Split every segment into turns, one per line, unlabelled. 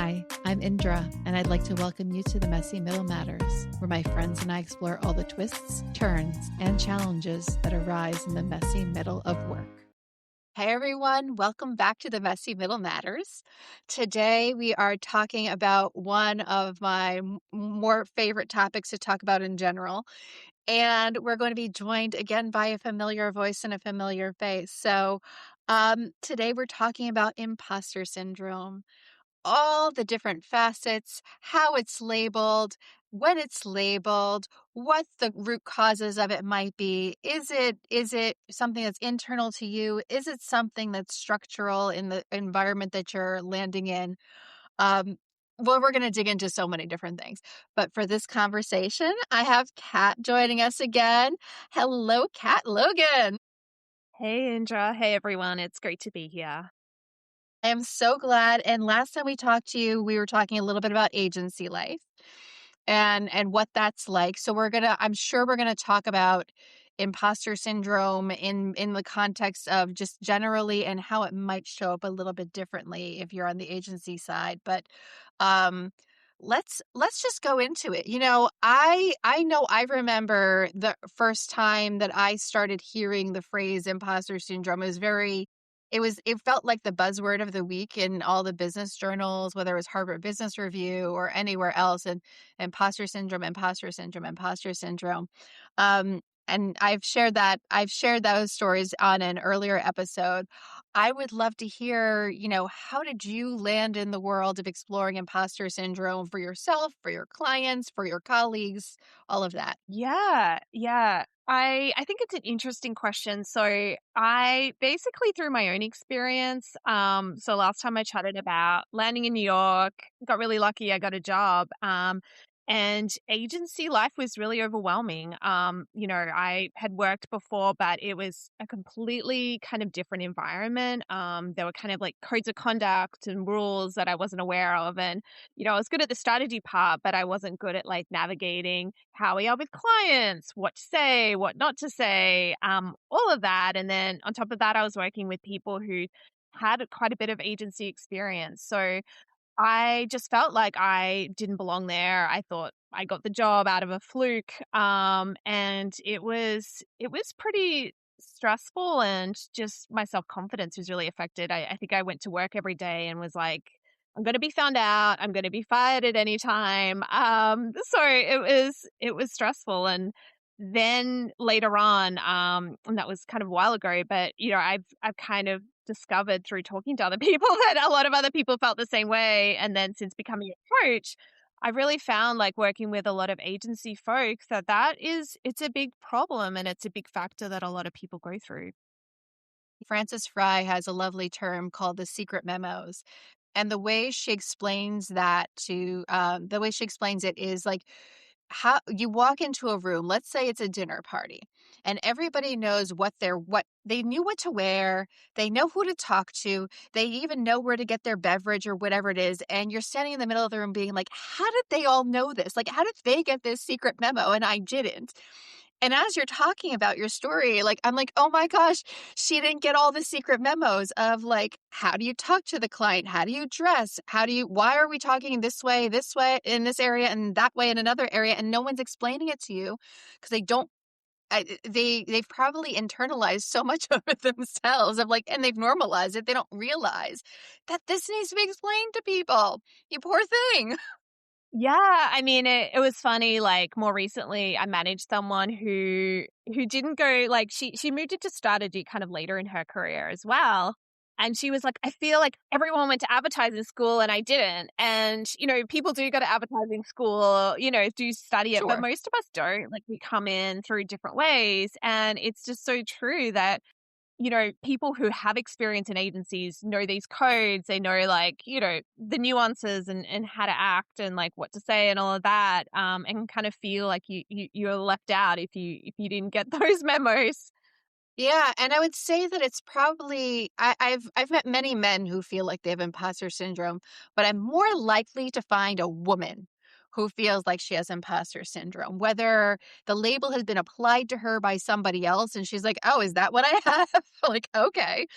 Hi, I'm Indra, and I'd like to welcome you to the Messy Middle Matters, where my friends and I explore all the twists, turns, and challenges that arise in the messy middle of work. Hey everyone, welcome back to the Messy Middle Matters. Today we are talking about one of my more favorite topics to talk about in general, and we're going to be joined again by a familiar voice and a familiar face. So today we're talking about imposter syndrome, all the different facets, how it's labeled, when it's labeled, what the root causes of it might be. Is it something that's internal to you? Is it something that's structural in the environment that you're landing in? Well, we're going to dig into so many different things. But for this conversation, I have Kat joining us again. Hello, Kat. Logan.
Hey, Indra. Hey, everyone. It's great to be here.
I am so glad. And last time we talked to you, we were talking a little bit about agency life and what that's like. So I'm sure we're gonna talk about imposter syndrome in the context of just generally and how it might show up a little bit differently if you're on the agency side. But um let's just go into it. I know I remember the first time that I started hearing the phrase imposter syndrome. It felt like the buzzword of the week in all the business journals, whether it was Harvard Business Review or anywhere else, and imposter syndrome, imposter syndrome, imposter syndrome. And I've shared those stories on an earlier episode. I would love to hear, how did you land in the world of exploring imposter syndrome for yourself, for your clients, for your colleagues, all of that?
Yeah. I think it's an interesting question. So I basically through my own experience, so last time I chatted about landing in New York, got really lucky, I got a job. And agency life was really overwhelming. I had worked before, but it was a completely kind of different environment. There were kind of like codes of conduct and rules that I wasn't aware of. And I was good at the strategy part, but I wasn't good at like navigating how we are with clients, what to say, what not to say, all of that. And then on top of that, I was working with people who had quite a bit of agency experience. So I just felt like I didn't belong there. I thought I got the job out of a fluke. And it was pretty stressful, and just my self-confidence was really affected. I think I went to work every day and was like, I'm going to be found out. I'm going to be fired at any time. So it was stressful. And then later on, and that was kind of a while ago, but I've kind of discovered through talking to other people that a lot of other people felt the same way. And then since becoming a coach, I've really found like working with a lot of agency folks it's a big problem, and it's a big factor that a lot of people go through.
Frances Fry has a lovely term called the secret memos. And the way she explains the way she explains it is like how you walk into a room, let's say it's a dinner party, and everybody knows what they knew what to wear, they know who to talk to, they even know where to get their beverage or whatever it is. And you're standing in the middle of the room being like, how did they all know this? Like, how did they get this secret memo and I didn't? And as you're talking about your story, like, I'm like, oh my gosh, she didn't get all the secret memos of like, how do you talk to the client? How do you dress? Why are we talking this way, in this area, and that way in another area? And no one's explaining it to you because they don't, they've probably internalized so much of it themselves of like, and they've normalized it. They don't realize that this needs to be explained to people. You poor thing.
Yeah, I mean, it was funny. Like more recently, I managed someone who didn't go like she moved into strategy kind of later in her career as well. And she was like, I feel like everyone went to advertising school and I didn't. And people do go to advertising school, do study it, but
Sure.
most of us don't. Like we come in through different ways, and it's just so true that people who have experience in agencies know these codes. They know the nuances and how to act and like what to say and all of that. And kind of feel like you're left out if you didn't get those memos.
Yeah, and I would say that it's probably I've met many men who feel like they have imposter syndrome, but I'm more likely to find a woman who feels like she has imposter syndrome, whether the label has been applied to her by somebody else and she's like, oh, is that what I have? Like, okay.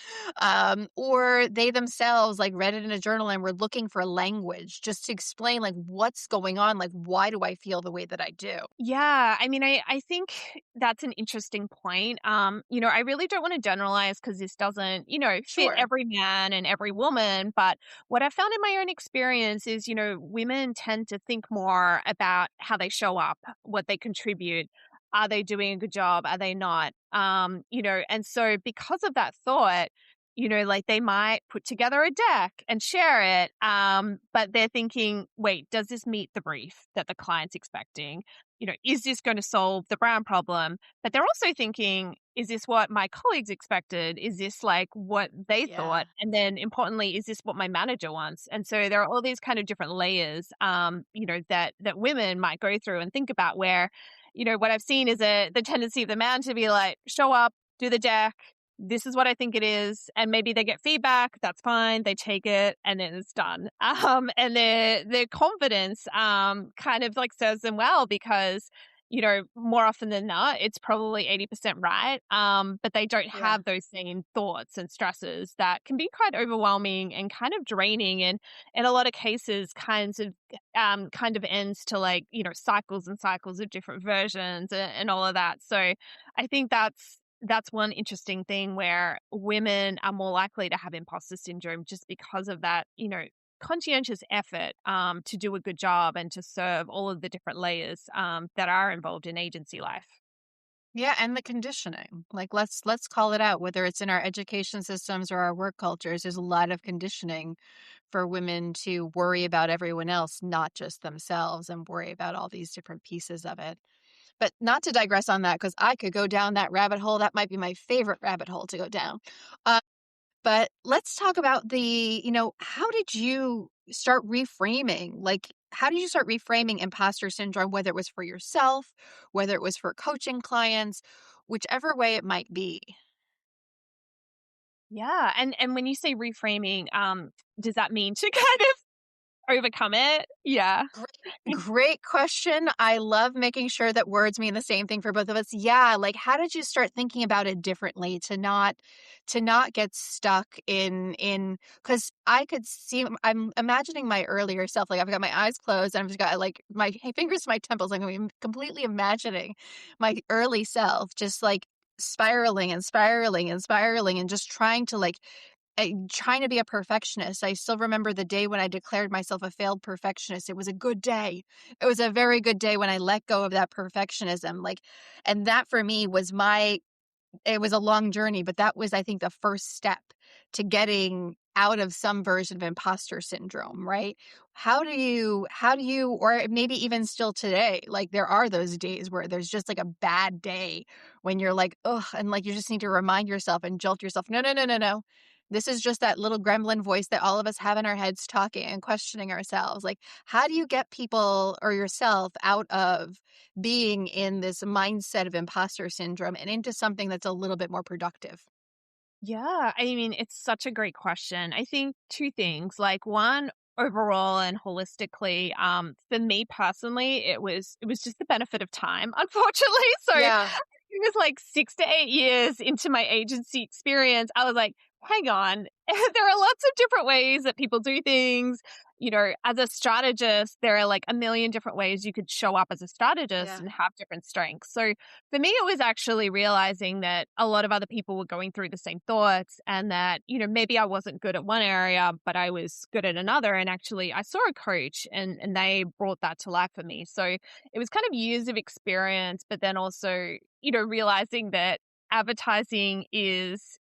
Or they themselves like read it in a journal and were looking for language just to explain like what's going on. Like, why do I feel the way that I do?
Yeah, I mean, I think that's an interesting point. I really don't want to generalize because this doesn't, fit
Sure.
every man and every woman. But what I found in my own experience is, women tend to think more about how they show up, what they contribute. Are they doing a good job? Are they not? And so because of that thought, like they might put together a deck and share it. But they're thinking, wait, does this meet the brief that the client's expecting? Is this going to solve the brand problem? But they're also thinking, is this what my colleagues expected? Is this like what they
Yeah.
thought? And then importantly, is this what my manager wants? And so there are all these kind of different layers, that women might go through and think about where, what I've seen is the tendency of the man to be like, show up, do the deck. This is what I think it is. And maybe they get feedback. That's fine. They take it and then it's done. And their confidence, kind of like serves them well because, more often than not, it's probably 80% right. But they don't
Yeah.
have those same thoughts and stresses that can be quite overwhelming and kind of draining. And in a lot of cases, kind of ends to like, cycles and cycles of different versions and all of that. So I think that's one interesting thing where women are more likely to have imposter syndrome just because of that, conscientious effort to do a good job and to serve all of the different layers that are involved in agency life.
Yeah, and the conditioning. Like let's call it out, whether it's in our education systems or our work cultures, there's a lot of conditioning for women to worry about everyone else, not just themselves, and worry about all these different pieces of it. But not to digress on that, because I could go down that rabbit hole. That might be my favorite rabbit hole to go down. But let's talk about how did you start reframing? Like, how did you start reframing imposter syndrome, whether it was for yourself, whether it was for coaching clients, whichever way it might be?
Yeah, and when you say reframing, does that mean to kind of overcome it? Yeah.
Great question. I love making sure that words mean the same thing for both of us. Yeah, like how did you start thinking about it differently to not get stuck in cuz I could see I'm imagining my earlier self, like I've got my eyes closed and I've just got like my fingers to my temples, like I'm completely imagining my early self just like spiraling and spiraling and spiraling and just trying to be a perfectionist. I still remember the day when I declared myself a failed perfectionist. It was a good day. It was a very good day when I let go of that perfectionism. Like, and that for me was it was a long journey, but that was, I think, the first step to getting out of some version of imposter syndrome, right? Or maybe even still today, like there are those days where there's just like a bad day when you're like, ugh, and like you just need to remind yourself and jolt yourself, no, no, no, no, no. This is just that little gremlin voice that all of us have in our heads talking and questioning ourselves. Like, how do you get people or yourself out of being in this mindset of imposter syndrome and into something that's a little bit more productive?
Yeah, I mean, it's such a great question. I think two things. Like one, overall and holistically, for me personally, it was just the benefit of time, unfortunately. So
Yeah.
it was like 6 to 8 years into my agency experience. I was like, hang on, there are lots of different ways that people do things. As a strategist, there are like a million different ways you could show up as a strategist
Yeah.
and have different strengths. So for me, it was actually realizing that a lot of other people were going through the same thoughts and that, maybe I wasn't good at one area, but I was good at another. And actually, I saw a coach and they brought that to life for me. So it was kind of years of experience, but then also, realizing that advertising is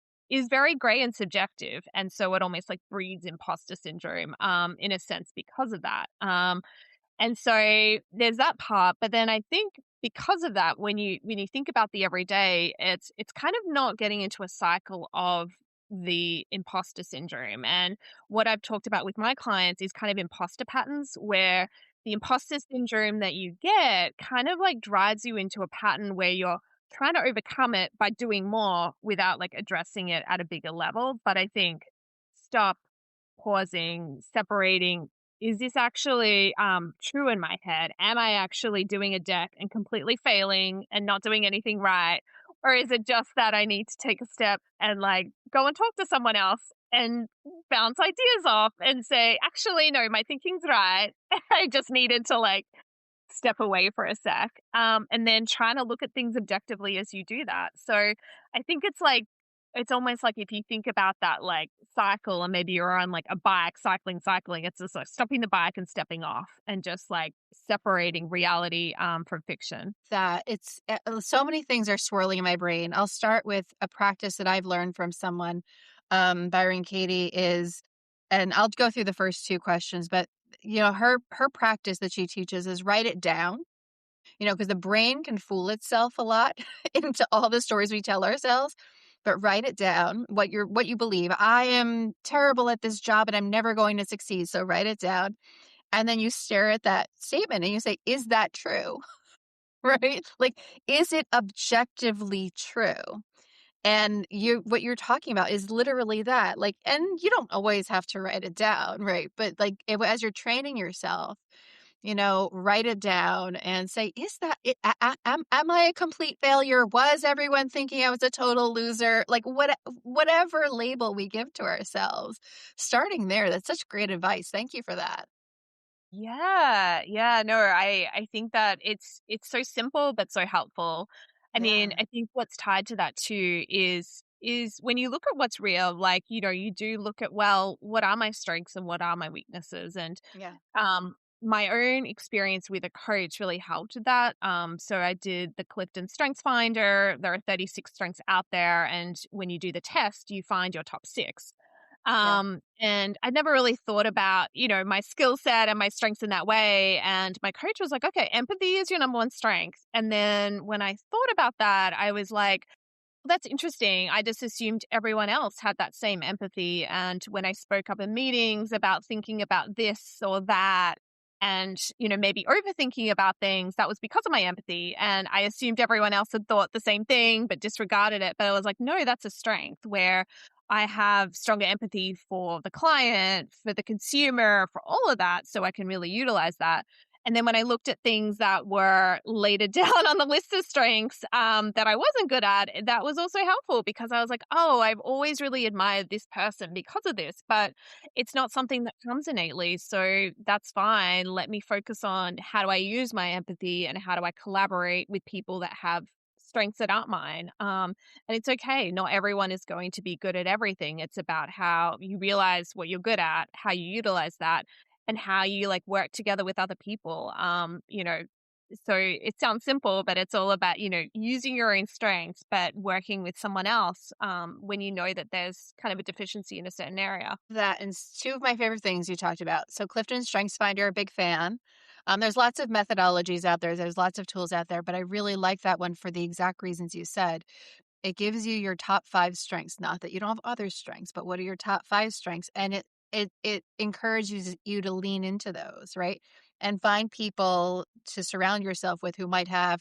very gray and subjective. And so it almost like breeds imposter syndrome, in a sense because of that. And so there's that part, but then I think because of that, when you think about the everyday, it's kind of not getting into a cycle of the imposter syndrome. And what I've talked about with my clients is kind of imposter patterns where the imposter syndrome that you get kind of like drives you into a pattern where you're trying to overcome it by doing more without like addressing it at a bigger level. But I think stop, pausing, separating is this actually true in my head? Am I actually doing a deck and completely failing and not doing anything right? Or is it just that I need to take a step and like go and talk to someone else and bounce ideas off and say, actually, no, my thinking's right. I just needed to like step away for a sec. And then trying to look at things objectively as you do that. So I think it's like, it's almost like if you think about that like cycle, and maybe you're on like a bike, cycling, it's just like stopping the bike and stepping off and just like separating reality from fiction.
That it's so many things are swirling in my brain. I'll start with a practice that I've learned from someone, Byron Katie is, and I'll go through the first two questions, but her practice that she teaches is write it down. Because the brain can fool itself a lot into all the stories we tell ourselves. But write it down, what you believe. I am terrible at this job and I'm never going to succeed. So write it down. And then you stare at that statement and you say, is that true? Right? Like, is it objectively true? And what you're talking about is literally that. Like, and you don't always have to write it down, right? But like, as you're training yourself, write it down and say, is that it? Am I a complete failure? Was everyone thinking I was a total loser? Like, whatever label we give to ourselves, starting there, that's such great advice. Thank you for that.
Yeah, yeah, no, I think that it's so simple but so helpful. I mean,
Yeah.
I think what's tied to that too is when you look at what's real, like, you do look at, well, what are my strengths and what are my weaknesses? And
Yeah.
my own experience with a coach really helped with that. So I did the Clifton Strengths Finder. There are 36 strengths out there, and when you do the test, you find your top six.
Yeah.
And I never really thought about, my skill set and my strengths in that way. And my coach was like, okay, empathy is your number one strength. And then when I thought about that, I was like, well, that's interesting. I just assumed everyone else had that same empathy. And when I spoke up in meetings about thinking about this or that, and, maybe overthinking about things, that was because of my empathy. And I assumed everyone else had thought the same thing, but disregarded it. But I was like, no, that's a strength where I have stronger empathy for the client, for the consumer, for all of that. So I can really utilize that. And then when I looked at things that were later down on the list of strengths that I wasn't good at, that was also helpful because I was like, oh, I've always really admired this person because of this, but it's not something that comes innately. So that's fine. Let me focus on how do I use my empathy and how do I collaborate with people that have strengths that aren't mine. And it's okay. Not everyone is going to be good at everything. It's about how you realize what you're good at, how you utilize that, and how you like work together with other people. So it sounds simple, but it's all about, using your own strengths, but working with someone else when you know that there's kind of a deficiency in a certain area.
That and two of my favorite things you talked about. So Clifton Strengths Finder, a big fan. There's lots of methodologies out there. There's lots of tools out there, but I really like that one for the exact reasons you said. It gives you your top 5 strengths, not that you don't have other strengths, but what are your top 5 strengths? And it encourages you to lean into those, right? And find people to surround yourself with who might have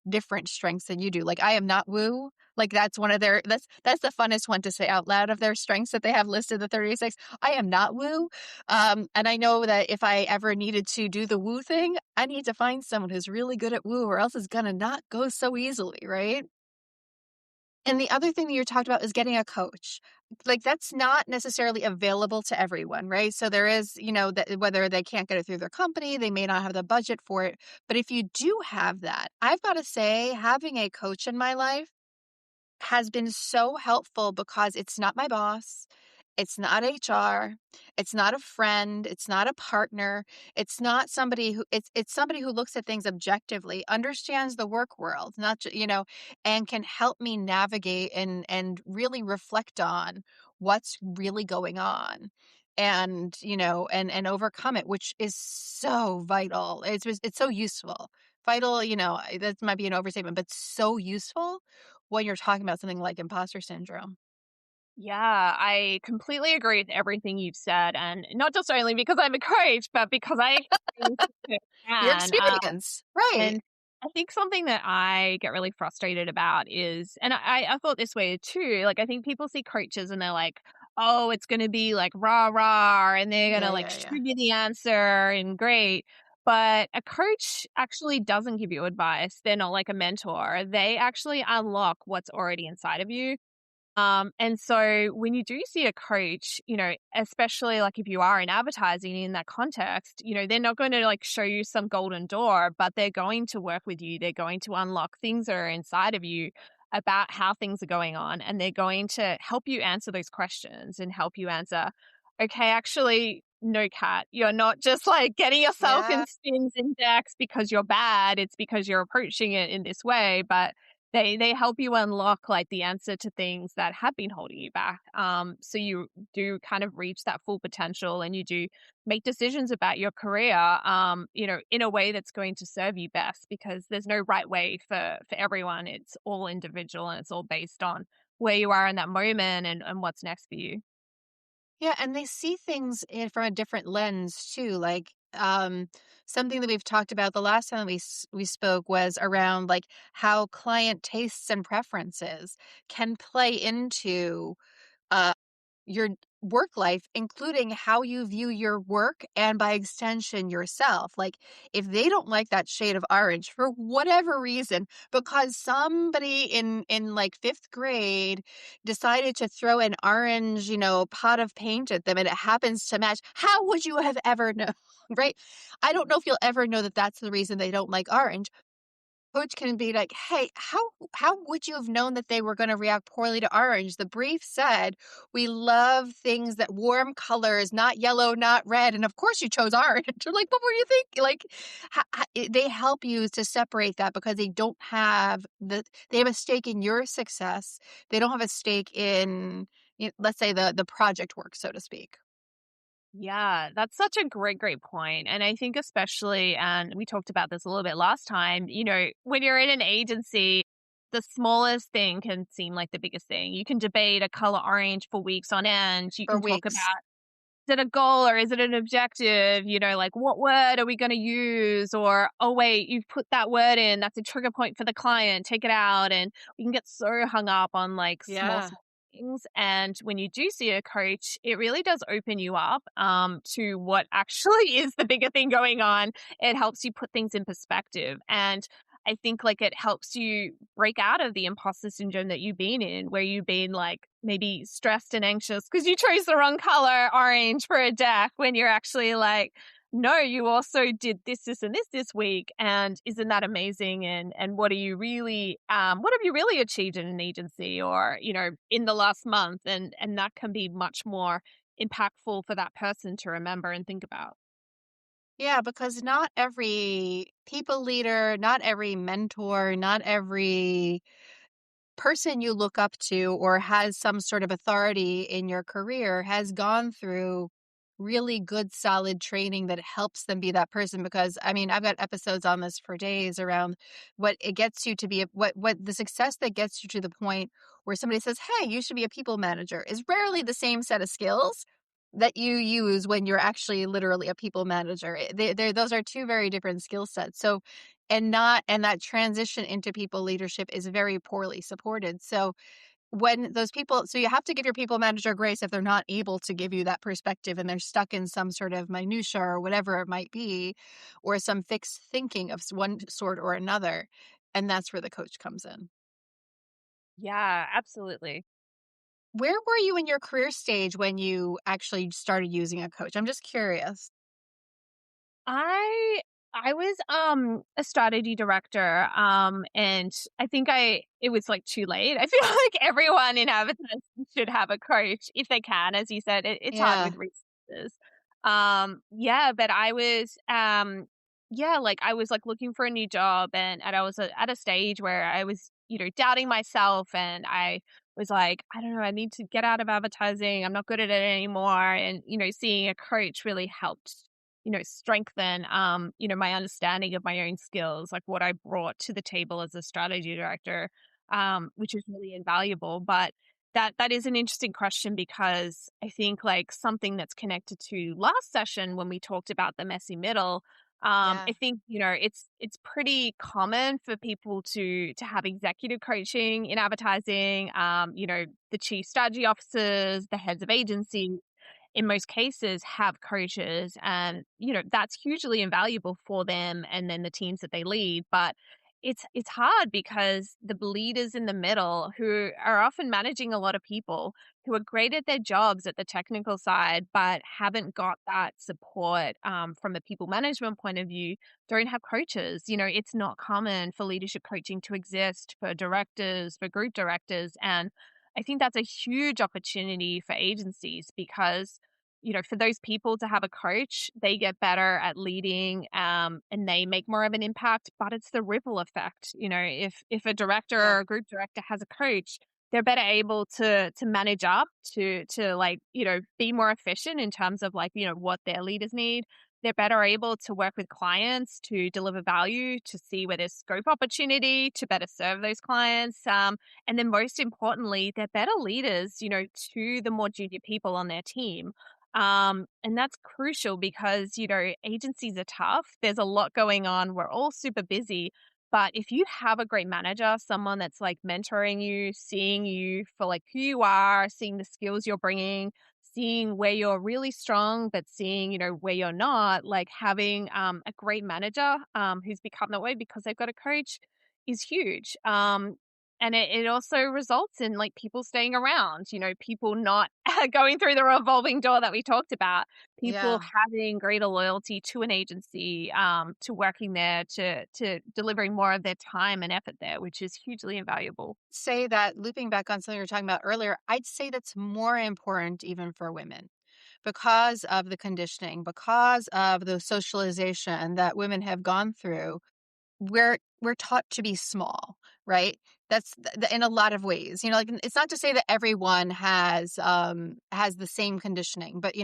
different strengths than you do. Like, I am not woo. Like, that's one of their that's the funnest one to say out loud of their strengths that they have listed, the 36. I am not woo. And I know that if I ever needed to do the woo thing, I need to find someone who's really good at woo, or else it's gonna not go so easily, right? And the other thing that you talked about is getting a coach. Like, that's not necessarily available to everyone, right? So there is, that whether they can't get it through their company, they may not have the budget for it. But if you do have that, I've got to say, having a coach in my life has been so helpful because it's not my boss. It's not HR. It's not a friend. It's not a partner. It's not somebody who it's somebody who looks at things objectively, understands the work world, not and can help me navigate and really reflect on what's really going on. And and overcome it, which is so vital. It's so useful. Vital, that might be an overstatement, but so useful when you're talking about something like imposter syndrome.
Yeah, I completely agree with everything you've said. And not just only because I'm a coach, but because I experienced it
Your
firsthand.
experience,
And
right.
I think something that I get really frustrated about is, and I thought this way too, like I think people see coaches and they're like, oh, it's going to be like rah rah, and they're going
Yeah,
to like
yeah,
show
yeah.
you the answer and great. But a coach actually doesn't give you advice. They're not like a mentor. They actually unlock what's already inside of you. And so when you do see a coach, especially like if you are in advertising in that context, they're not going to like show you some golden door, but they're going to work with you. They're going to unlock things that are inside of you about how things are going on. And they're going to help you answer those questions and help you answer, okay, actually, no, Kat, you're not just like getting yourself in
Yeah.
spins and decks because you're bad. It's because you're approaching it in this way. But they help you unlock like the answer to things that have been holding you back. So you do kind of reach that full potential and you do make decisions about your career, in a way that's going to serve you best because there's no right way for everyone. It's all individual and it's all based on where you are in that moment and what's next for you.
Yeah, and they see things from a different lens too. Like something that we've talked about the last time we spoke was around like how client tastes and preferences can play into uh, your work life, including how you view your work and by extension yourself. Like if they don't like that shade of orange for whatever reason, because somebody in like fifth grade decided to throw an orange, pot of paint at them and it happens to match, how would you have ever known? Right? I don't know if you'll ever know that that's the reason they don't like orange. Coach can be like, "Hey, how would you have known that they were gonna react poorly to orange? The brief said, we love things that warm colors, not yellow, not red, and of course you chose orange." Like, what were you thinking? Like, they help you to separate that because they have a stake in your success. They don't have a stake in, let's say the project work, so to speak.
Yeah, that's such a great, great point. And I think especially, and we talked about this a little bit last time, when you're in an agency, the smallest thing can seem like the biggest thing. You can debate a color orange for weeks on end. You
For
can talk about,
weeks.
is it a goal or is it an objective? Like what word are we going to use? Or, oh, wait, you've put that word in. That's a trigger point for the client. Take it out. And we can get so hung up on like small,
Yeah.
small things. And when you do see a coach, it really does open you up to what actually is the bigger thing going on. It helps you put things in perspective. And I think like it helps you break out of the imposter syndrome that you've been in, where you've been like maybe stressed and anxious because you chose the wrong color, orange, for a deck, when you're actually like, no, you also did this, this, and this week. And isn't that amazing? And what are you really, what have you really achieved in an agency or, in the last month? And that can be much more impactful for that person to remember and think about.
Yeah, because not every people leader, not every mentor, not every person you look up to or has some sort of authority in your career has gone through really good solid training that helps them be that person. Because I mean, I've got episodes on this for days around what it gets you to be what the success that gets you to the point where somebody says, "Hey, you should be a people manager," is rarely the same set of skills that you use when you're actually literally a people manager. Those are two very different skill sets. So and that transition into people leadership is very poorly supported. So when those people, so you have to give your people manager grace if they're not able to give you that perspective and they're stuck in some sort of minutia or whatever it might be, or some fixed thinking of one sort or another. And that's where the coach comes in.
Yeah, absolutely.
Where were you in your career stage when you actually started using a coach? I'm just curious.
I was a strategy director and I think it was like too late. I feel like everyone in advertising should have a coach if they can. As you said, it's hard
Yeah.
with resources. Yeah, but I was yeah, like I was like looking for a new job and I was at a stage where I was, doubting myself and I was like, I don't know, I need to get out of advertising. I'm not good at it anymore. And, seeing a coach really helped strengthen, my understanding of my own skills, like what I brought to the table as a strategy director, which is really invaluable. But that is an interesting question because I think like something that's connected to last session when we talked about the messy middle.
Yeah.
I think, it's pretty common for people to have executive coaching in advertising, the chief strategy officers, the heads of agency in most cases have coaches, and that's hugely invaluable for them and then the teams that they lead. But it's hard because the leaders in the middle, who are often managing a lot of people, who are great at their jobs at the technical side but haven't got that support from a people management point of view, don't have coaches. It's not common for leadership coaching to exist for directors, for group directors. And I think that's a huge opportunity for agencies because, for those people to have a coach, they get better at leading, and they make more of an impact. But it's the ripple effect. If a director
Yeah.
or a group director has a coach, they're better able to manage up, to like, be more efficient in terms of like, what their leaders need. They're better able to work with clients to deliver value, to see where there's scope opportunity, to better serve those clients. And then most importantly, they're better leaders, to the more junior people on their team. And that's crucial because, agencies are tough. There's a lot going on. We're all super busy. But if you have a great manager, someone that's like mentoring you, seeing you for like who you are, seeing the skills you're bringing, seeing where you're really strong, but seeing, where you're not, like having a great manager who's become that way because they've got a coach is huge. And it also results in like people staying around, people not going through the revolving door that we talked about, people
Yeah.
having greater loyalty to an agency, to working there, to delivering more of their time and effort there, which is hugely invaluable.
Say that looping back on something we were talking about earlier, I'd say that's more important even for women because of the conditioning, because of the socialization that women have gone through. We're taught to be small, right? That's in a lot of ways. Like it's not to say that everyone has the same conditioning, but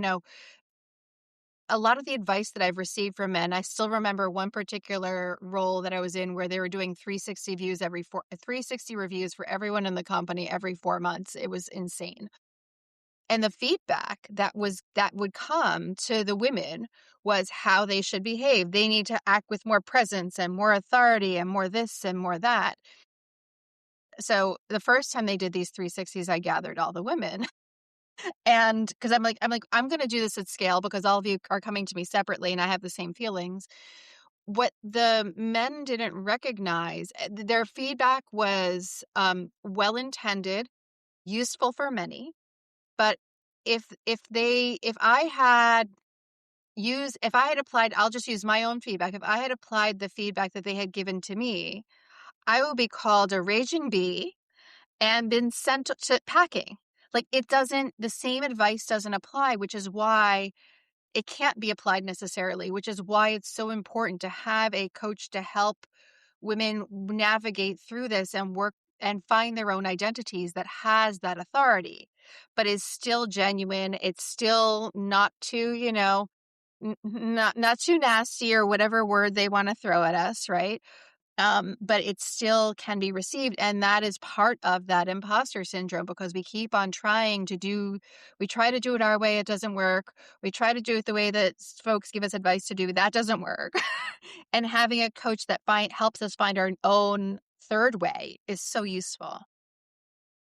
a lot of the advice that I've received from men, I still remember one particular role that I was in where they were doing 360 reviews for everyone in the company every 4 months. It was insane. And the feedback that would come to the women was how they should behave. They need to act with more presence and more authority and more this and more that. So the first time they did these 360s, I gathered all the women. And because I'm going to do this at scale because all of you are coming to me separately and I have the same feelings. What the men didn't recognize, their feedback was well intended, useful for many, but if I had if I had applied, I'll just use my own feedback. If I had applied the feedback that they had given to me, I would be called a raging bee and been sent to packing. Like the same advice doesn't apply, which is why it can't be applied necessarily, which is why it's so important to have a coach to help women navigate through this and work and find their own identities that has that authority, but is still genuine. It's still not too, not too nasty or whatever word they want to throw at us, right? But it still can be received. And that is part of that imposter syndrome because we try to do it our way. It doesn't work. We try to do it the way that folks give us advice to do. That doesn't work. And having a coach that helps us find our own third way is so useful.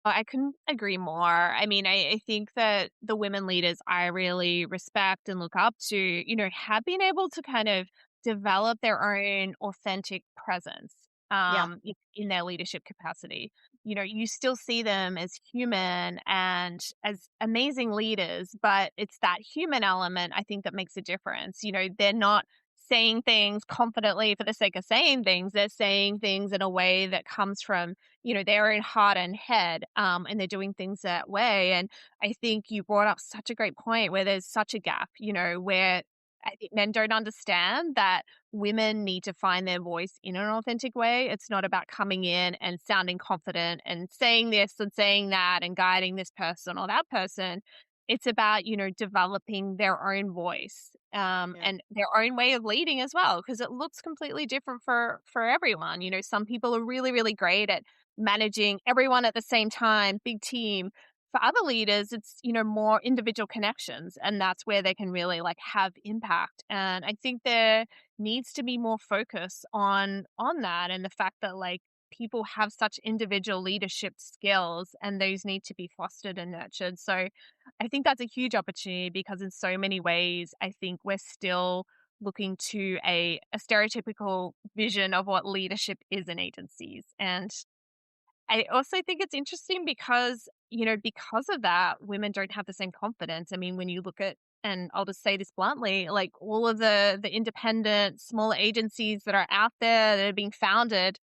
I couldn't agree more. I mean, I think that the women leaders I really respect and look up to, have been able to kind of develop their own authentic presence
Yeah.
in their leadership capacity. You still see them as human and as amazing leaders, but it's that human element I think that makes a difference. They're not saying things confidently for the sake of saying things. They're saying things in a way that comes from their own heart and head, and they're doing things that way. And I think you brought up such a great point where there's such a gap, where I think men don't understand that women need to find their voice in an authentic way. It's not about coming in and sounding confident and saying this and saying that and guiding this person or that person. It's about, developing their own voice,
Yeah.
and their own way of leading as well, because it looks completely different for everyone. Some people are really, really great at managing everyone at the same time, big team. for other leaders, it's, more individual connections, and that's where they can really like have impact. And I think there needs to be more focus on that, and the fact that like people have such individual leadership skills and those need to be fostered and nurtured. So I think that's a huge opportunity because in so many ways, I think we're still looking to a stereotypical vision of what leadership is in agencies. And I also think it's interesting because, because of that, women don't have the same confidence. I mean, when you look at, and I'll just say this bluntly, like all of the independent smaller agencies that are out there that are being founded,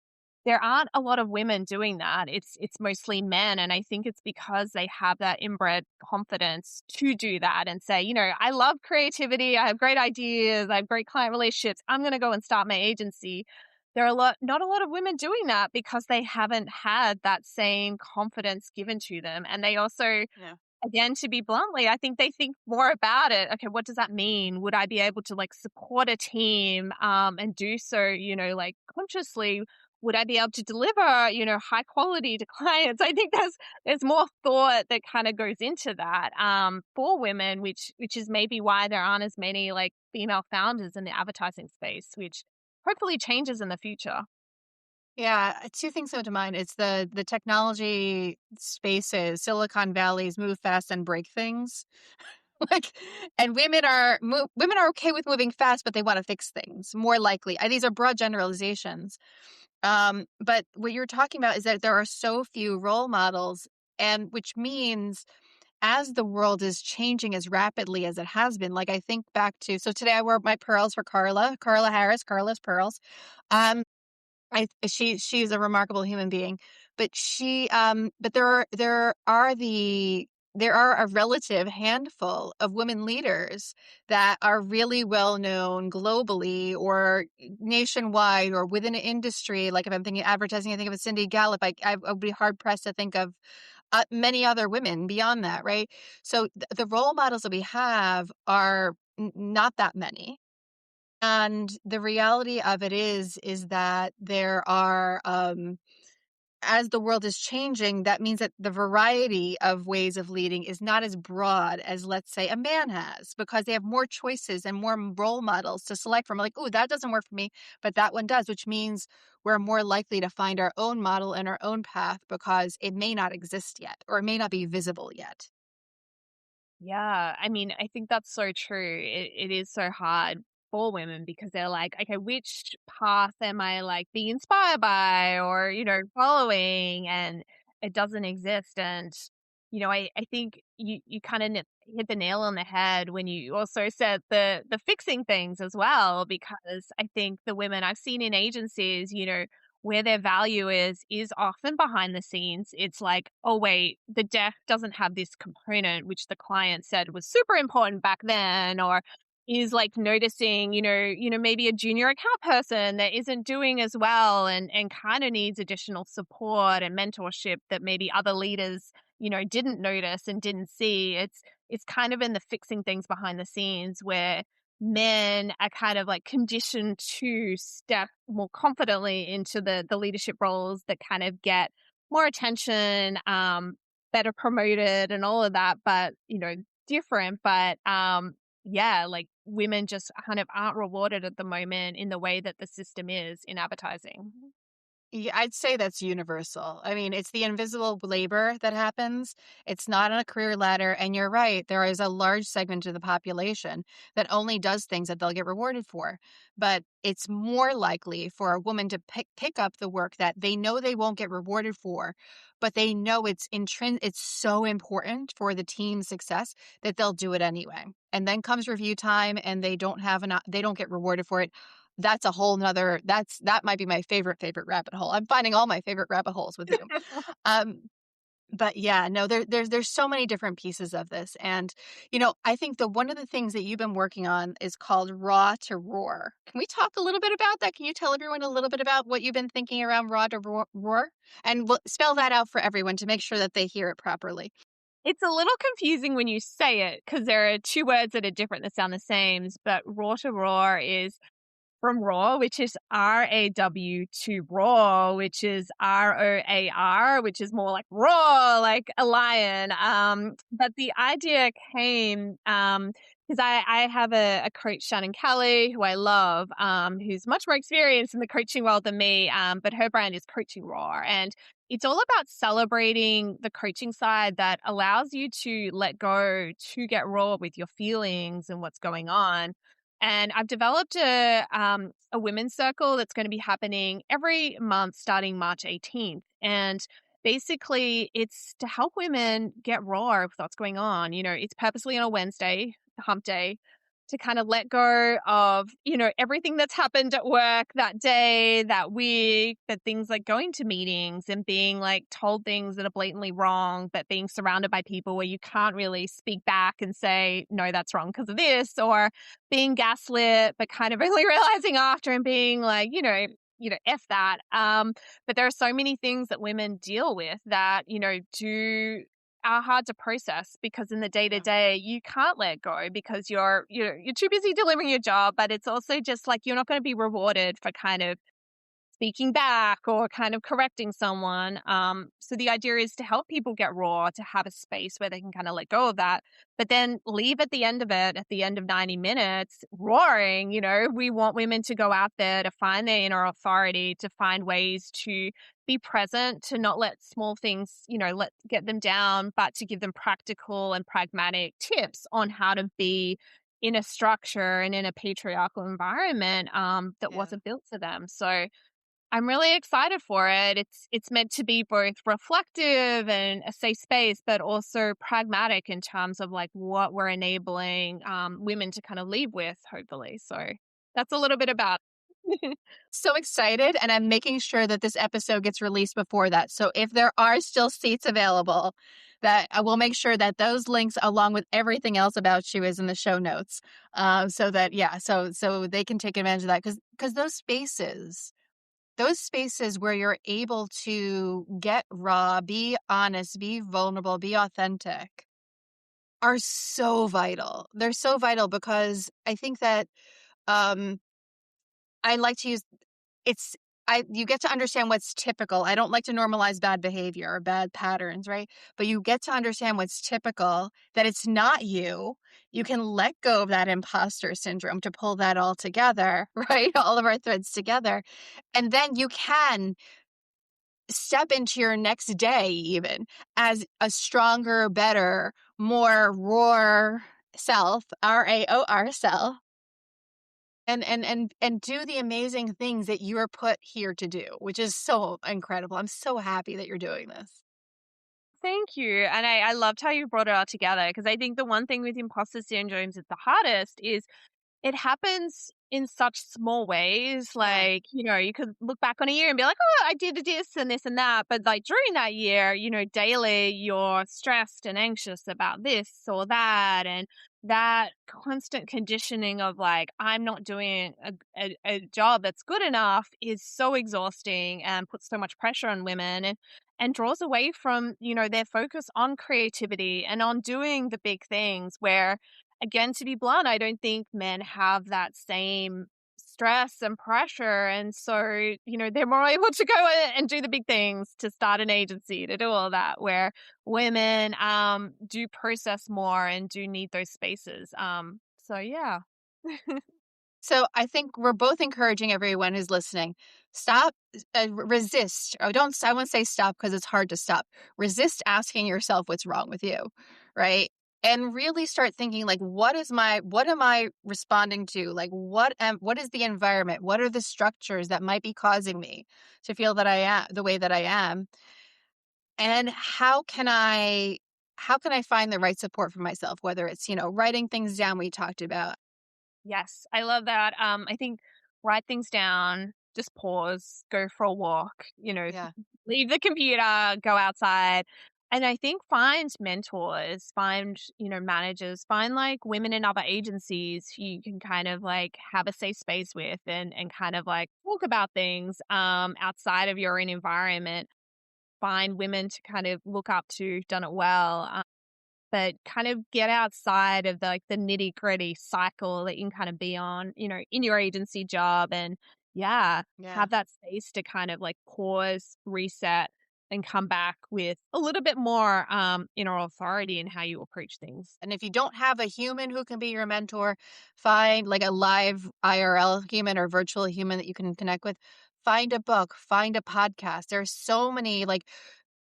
there aren't a lot of women doing that. It's mostly men, and I think it's because they have that inbred confidence to do that and say, I love creativity, I have great ideas, I have great client relationships. I'm going to go and start my agency. There are not a lot of women doing that because they haven't had that same confidence given to them, and they also,
Yeah.
again, to be bluntly, I think they think more about it. Okay, what does that mean? Would I be able to like support a team and do so, like consciously? Would I be able to deliver, high quality to clients? I think there's more thought that kind of goes into that for women, which is maybe why there aren't as many like female founders in the advertising space, which hopefully changes in the future.
Yeah, two things come to mind. It's the technology spaces, Silicon Valleys move fast and break things. Like, and women are okay with moving fast, but they want to fix things more likely. These are broad generalizations. But what you're talking about is that there are so few role models, and which means as the world is changing as rapidly as it has been, like I think back to, so today I wore my pearls for Carla Harris, Carla's pearls. Um, she's a remarkable human being, but but there are a relative handful of women leaders that are really well known globally or nationwide or within an industry. Like if I'm thinking advertising, I think of a Cindy Gallup. I would be hard pressed to think of many other women beyond that, right? So the role models that we have are not that many. And the reality of it is that there are, as the world is changing, that means that the variety of ways of leading is not as broad as, let's say, a man has, because they have more choices and more role models to select from. Like, oh, that doesn't work for me, but that one does, which means we're more likely to find our own model and our own path because it may not exist yet or it may not be visible yet.
Yeah, I mean, I think that's so true. It is so hard for women because they're like, okay, which path am I like being inspired by or, following? And it doesn't exist. And, I think you kind of hit the nail on the head when you also said the fixing things as well, because I think the women I've seen in agencies, where their value is often behind the scenes. It's like, oh wait, the deck doesn't have this component which the client said was super important back then, or is like noticing, maybe a junior account person that isn't doing as well and kind of needs additional support and mentorship that maybe other leaders, didn't notice and didn't see. It's kind of in the fixing things behind the scenes where men are kind of like conditioned to step more confidently into the leadership roles that kind of get more attention, better promoted and all of that, but different. But yeah, like women just kind of aren't rewarded at the moment in the way that the system is in advertising.
Yeah, I'd say that's universal. I mean, it's the invisible labor that happens. It's not on a career ladder. And you're right, there is a large segment of the population that only does things that they'll get rewarded for. But it's more likely for a woman to pick up the work that they know they won't get rewarded for, but they know it's so important for the team's success that they'll do it anyway. And then comes review time and they don't get rewarded for it. That's a whole nother that might be my favorite rabbit hole. I'm finding all my favorite rabbit holes with you. Um, but yeah, no, there's so many different pieces of this. And, I think one of the things that you've been working on is called Raw to Roar. Can we talk a little bit about that? Can you tell everyone a little bit about what you've been thinking around Raw to Roar? And we'll spell that out for everyone to make sure that they hear it properly.
It's a little confusing when you say it because there are two words that are different that sound the same, but raw to roar is from raw, which is RAW, to raw, which is ROAR, which is more like raw, like a lion. But the idea came because I have a coach, Shannon Kelly, who I love, who's much more experienced in the coaching world than me, but her brand is Coaching Raw. And it's all about celebrating the coaching side that allows you to let go, to get raw with your feelings and what's going on. And I've developed a women's circle that's going to be happening every month starting March 18th. And basically, it's to help women get raw with what's going on. It's purposely on a Wednesday, hump day, to kind of let go of, everything that's happened at work that day, that week, but things like going to meetings and being like told things that are blatantly wrong, but being surrounded by people where you can't really speak back and say, no, that's wrong because of this, or being gaslit, but kind of really realizing after and being like, F that. But there are so many things that women deal with that, do are hard to process because in the day to day you can't let go because you're too busy delivering your job, but it's also just like you're not going to be rewarded for kind of speaking back or kind of correcting someone. So the idea is to help people get raw, to have a space where they can kind of let go of that, but then leave at the end of it, at the end of 90 minutes, roaring. We want women to go out there to find their inner authority, to find ways to be present, to not let small things, let get them down, but to give them practical and pragmatic tips on how to be in a structure and in a patriarchal environment that
Yeah.
wasn't built for them. So I'm really excited for it. It's meant to be both reflective and a safe space, but also pragmatic in terms of like what we're enabling women to kind of leave with, hopefully. So that's a little bit about.
So excited, and I'm making sure that this episode gets released before that. So if there are still seats available, that I will make sure that those links, along with everything else about you, is in the show notes. So that so they can take advantage of that because those spaces where you're able to get raw, be honest, be vulnerable, be authentic, are so vital. They're so vital because I think that um, I like to use it's you get to understand what's typical. I don't like to normalize bad behavior or bad patterns, right? But you get to understand what's typical, that it's not you. You can let go of that imposter syndrome to pull that all together, right? All of our threads together. And then you can step into your next day even as a stronger, better, more raw self, RAOR self, and do the amazing things that you are put here to do, which is so incredible. I'm so happy that you're doing this.
Thank you. And I loved how you brought it all together because I think the one thing with imposter syndromes that's the hardest is it happens in such small ways.
Yeah.
Like, you could look back on a year and be like, oh, I did this and that. But like during that year, daily you're stressed and anxious about this or that. And that constant conditioning of like, I'm not doing a job that's good enough is so exhausting and puts so much pressure on women and draws away from, their focus on creativity and on doing the big things where, again, to be blunt, I don't think men have that same stress and pressure. And so, they're more able to go and do the big things, to start an agency, to do all that, where women do process more and do need those spaces. So yeah.
So I think we're both encouraging everyone who's listening, stop, resist. Oh, don't, I won't say stop because it's hard to stop. Resist asking yourself what's wrong with you, right? And really start thinking like, what am I responding to? Like, what is the environment? What are the structures that might be causing me to feel that I am the way that I am? And how can I find the right support for myself? Whether it's, writing things down we talked about.
Yes, I love that. I think write things down, just pause, go for a walk,
Yeah.
leave the computer, go outside. And I think find mentors, find, managers, find like women in other agencies who you can kind of like have a safe space with and kind of like talk about things outside of your own environment. Find women to kind of look up to, who've done it well. but kind of get outside of the nitty gritty cycle that you can kind of be on, in your agency job. And yeah,
Yeah.
have that space to kind of like pause, reset, and come back with a little bit more inner authority in how you approach things.
And if you don't have a human who can be your mentor, find like a live IRL human or virtual human that you can connect with. Find a book, find a podcast. There are so many like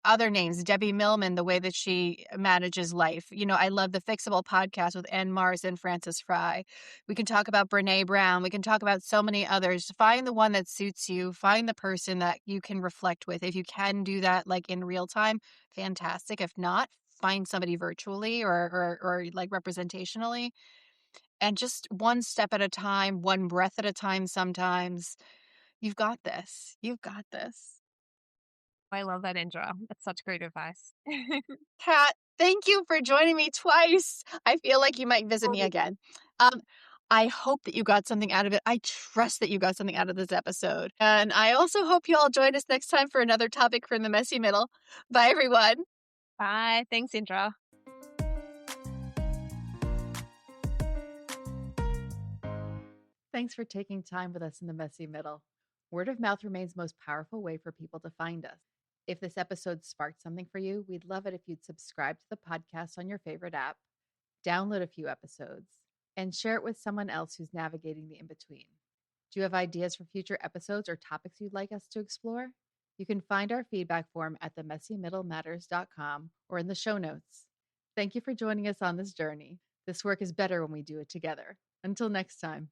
other names, Debbie Millman, the way that she manages life. I love the Fixable podcast with Ann Mars and Frances Fry. We can talk about Brene Brown. We can talk about so many others. Find the one that suits you. Find the person that you can reflect with. If you can do that like in real time, fantastic. If not, find somebody virtually or like representationally. And just one step at a time, one breath at a time sometimes. You've got this. You've got this.
I love that, Indra. That's such great advice.
Kat, thank you for joining me twice. I feel like you might visit me again. Um, I hope that you got something out of it. I trust that you got something out of this episode. And I also hope you all join us next time for another topic from the messy middle. Bye, everyone.
Bye. Thanks, Indra.
Thanks for taking time with us in the messy middle. Word of mouth remains the most powerful way for people to find us. If this episode sparked something for you, we'd love it if you'd subscribe to the podcast on your favorite app, download a few episodes, and share it with someone else who's navigating the in between. Do you have ideas for future episodes or topics you'd like us to explore? You can find our feedback form at themessymiddlematters.com or in the show notes. Thank you for joining us on this journey. This work is better when we do it together. Until next time.